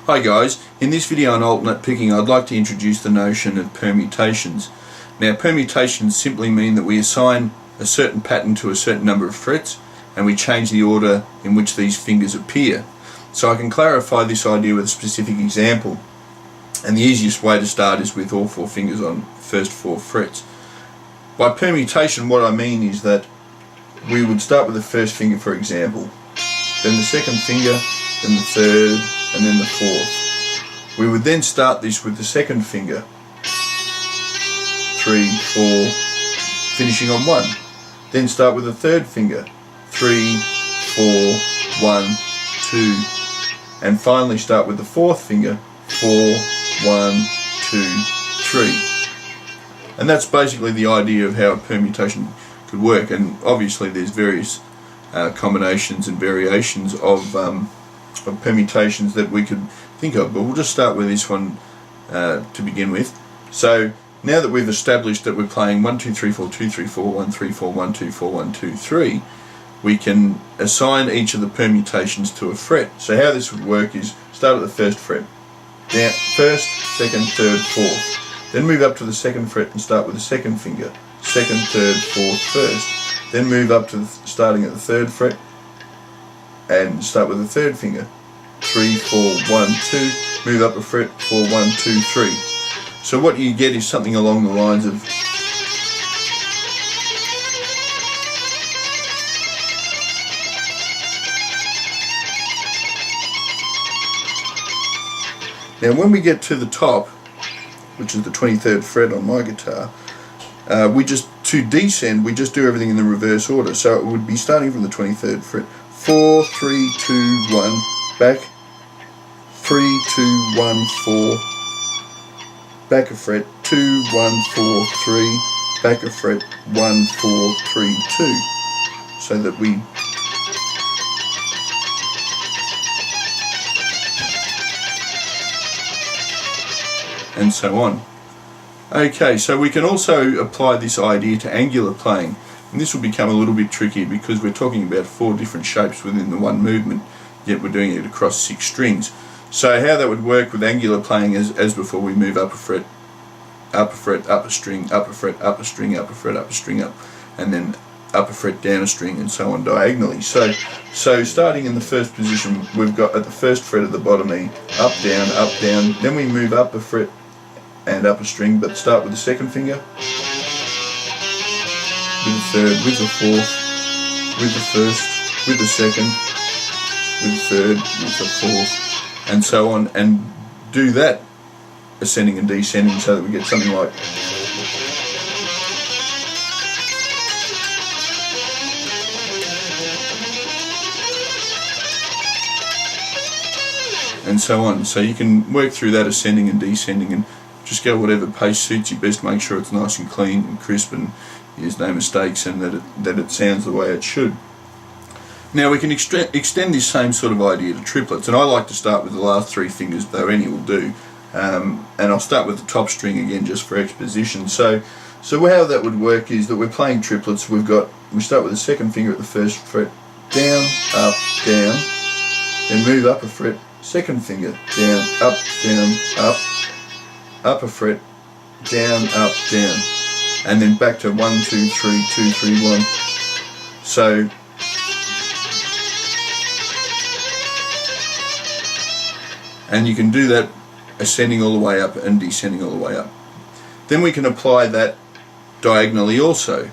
Hi guys, in this video on alternate picking I'd like to introduce the notion of permutations. Now permutations simply mean that we assign a certain pattern to a certain number of frets and we change the order in which these fingers appear. So I can clarify this idea with a specific example, and the easiest way to start is with all four fingers on first four frets. By permutation what I mean is that we would start with the first finger, for example, then the second finger, then the third, and then the fourth. We would then start this with the second finger, 3, 4, finishing on 1. Then start with the third finger, 3, 4, 1, 2, and finally start with the fourth finger, 4, 1, 2, 3. And that's basically the idea of how a permutation could work, and obviously there's various combinations and variations of permutations that we could think of, but we'll just start with this one to begin with. So now that we've established that we're playing 1 2 3 4 2 3 4 1 3 4 1 2 4 1 2 3, we can assign each of the permutations to a fret. So how this would work is start at the first fret, down first, second, third, fourth, then move up to the second fret and start with the second finger, second, third, fourth, first, then move up to starting at the third fret and start with the third finger, 3, 4, 1, 2, move up a fret, 4, 1, 2, 3. So what you get is something along the lines of now when we get to the top, which is the 23rd fret on my guitar, to descend we just do everything in the reverse order. So it would be starting from the 23rd fret, 4, 3, 2, 1, back, 3, 2, 1, 4, back a fret, 2, 1, 4, 3, back a fret, 1, 4, 3, 2, so that we and so on. Okay, so we can also apply this idea to angular playing, and this will become a little bit tricky because we're talking about 4 different shapes within the one movement, yet we're doing it across 6 strings. So how that would work with angular playing is, as before, we move up a fret, up a string, up a fret, up a string, up a fret, up a string, up, and then up a fret, down a string, and so on diagonally. So starting in the first position, we've got at the first fret at the bottom E, up, down, then we move up a fret and up a string, but start with the second finger, with the third, with the fourth, with the first, with the second, with the third, with the fourth, and so on, and do that ascending and descending so that we get something like and so on. So you can work through that ascending and descending and just go whatever pace suits you best. Make sure it's nice and clean and crisp and there's no mistakes and that it sounds the way it should. Now we can extend this same sort of idea to triplets, and I like to start with the last 3 fingers, though any will do, and I'll start with the top string again just for exposition. So how that would work is that we're playing triplets. We start with the second finger at the first fret, down, up, then move up a fret, second finger, down, up a fret, down, and then back to 1 2 3 2 3 1. So and you can do that ascending all the way up and descending all the way up. Then we can apply that diagonally also.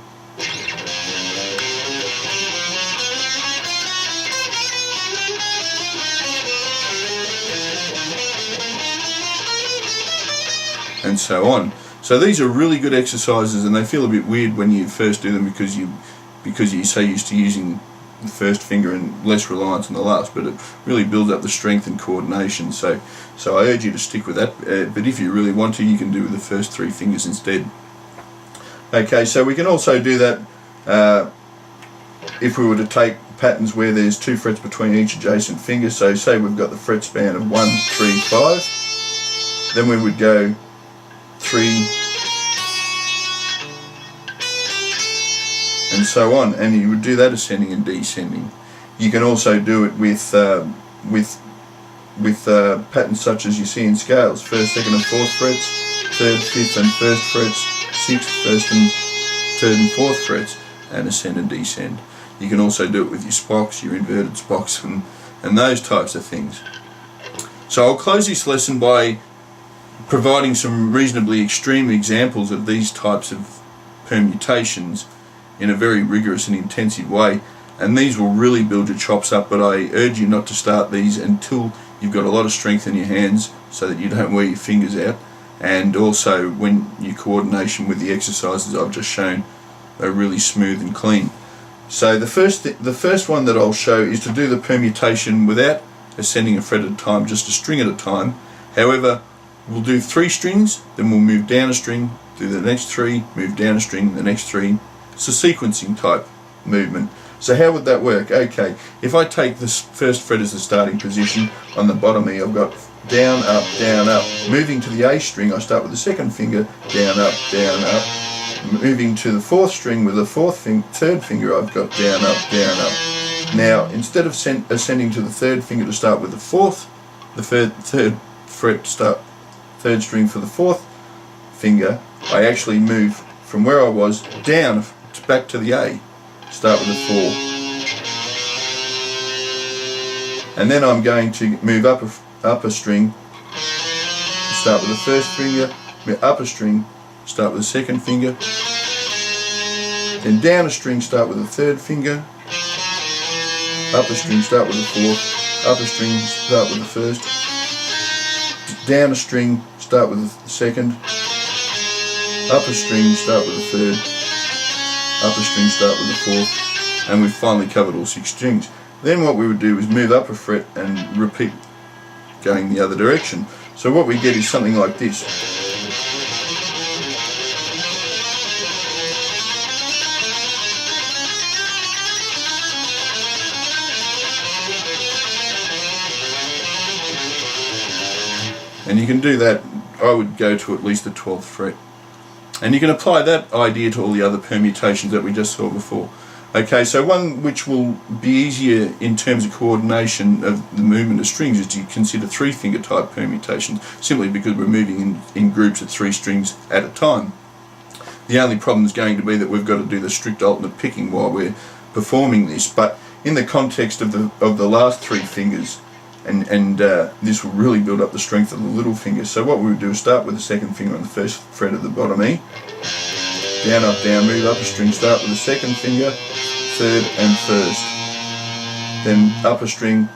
And so on. So these are really good exercises, and they feel a bit weird when you first do them because you're so used to using the first finger and less reliance on the last, but it really builds up the strength and coordination. So I urge you to stick with that, but if you really want to, you can do with the first 3 fingers instead. Okay, so we can also do that if we were to take patterns where there's 2 frets between each adjacent finger. So say we've got the fret span of 1 3 5, then we would go 3, and so on, and you would do that ascending and descending. You can also do it with patterns such as you see in scales: first, second and fourth frets, third, fifth and first frets, sixth, first and third and fourth frets, and ascend and descend. You can also do it with your spocks, your inverted spocks, and those types of things. So I'll close this lesson by providing some reasonably extreme examples of these types of permutations in a very rigorous and intensive way, and these will really build your chops up, but I urge you not to start these until you've got a lot of strength in your hands so that you don't wear your fingers out, and also when your coordination with the exercises I've just shown are really smooth and clean. So the first one that I'll show is to do the permutation without ascending a fret at a time, just a string at a time. However, we'll do 3 strings, then we'll move down a string, do the next 3, move down a string, the next 3. It's a sequencing type movement. So how would that work? Okay, if I take this first fret as the starting position, on the bottom here I've got down, up, down, up. Moving to the A string, I start with the second finger, down, up, down, up. Moving to the fourth string with the third finger, I've got down, up, down, up. Now, instead of ascending to the third finger to start with the third fret to start, third string for the fourth finger, I actually move from where I was down back to the A. Start with a 4. And then I'm going to move up a string, start with the first finger, move up a string, start with the second finger, then down a string, start with the third finger, up a string, start with the fourth, up a string, start with the first, down a string, start with the second, up a string, start with the third, up a string, start with the fourth, and we've finally covered all 6 strings. Then what we would do is move up a fret and repeat going the other direction. So what we get is something like this. And you can do that, I would go to at least the 12th fret. And you can apply that idea to all the other permutations that we just saw before. Okay, so one which will be easier in terms of coordination of the movement of strings is to consider 3-finger type permutations, simply because we're moving in groups of 3 strings at a time. The only problem is going to be that we've got to do the strict alternate picking while we're performing this, but in the context of the last 3 fingers, and this will really build up the strength of the little fingers. So what we would do is start with the second finger on the first fret of the bottom E, down, up, down, move up a string, start with the second finger, third and first, then up a string,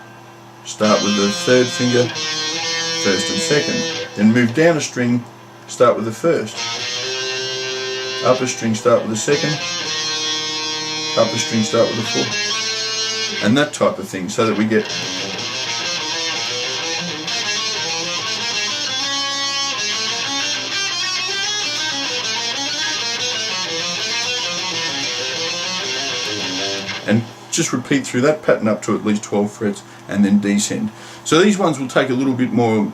start with the third finger, first and second, then move down a string, start with the first, up a string, start with the second, up a string, start with the fourth, and that type of thing, so that we get and just repeat through that pattern up to at least 12 frets and then descend. So these ones will take a little bit more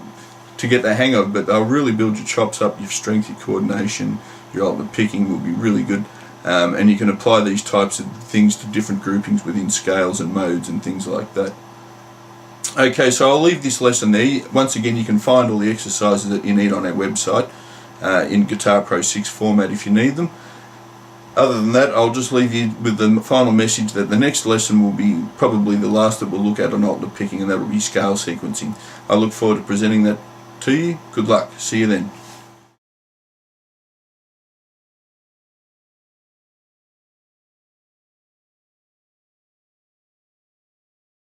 to get the hang of, but they'll really build your chops up, your strength, your coordination, your alternate picking will be really good, and you can apply these types of things to different groupings within scales and modes and things like that. Okay, so I'll leave this lesson there. Once again, you can find all the exercises that you need on our website in Guitar Pro 6 format if you need them. Other than that, I'll just leave you with the final message that the next lesson will be probably the last that we'll look at on alternate picking, and that will be scale sequencing. I look forward to presenting that to you. Good luck. See you then.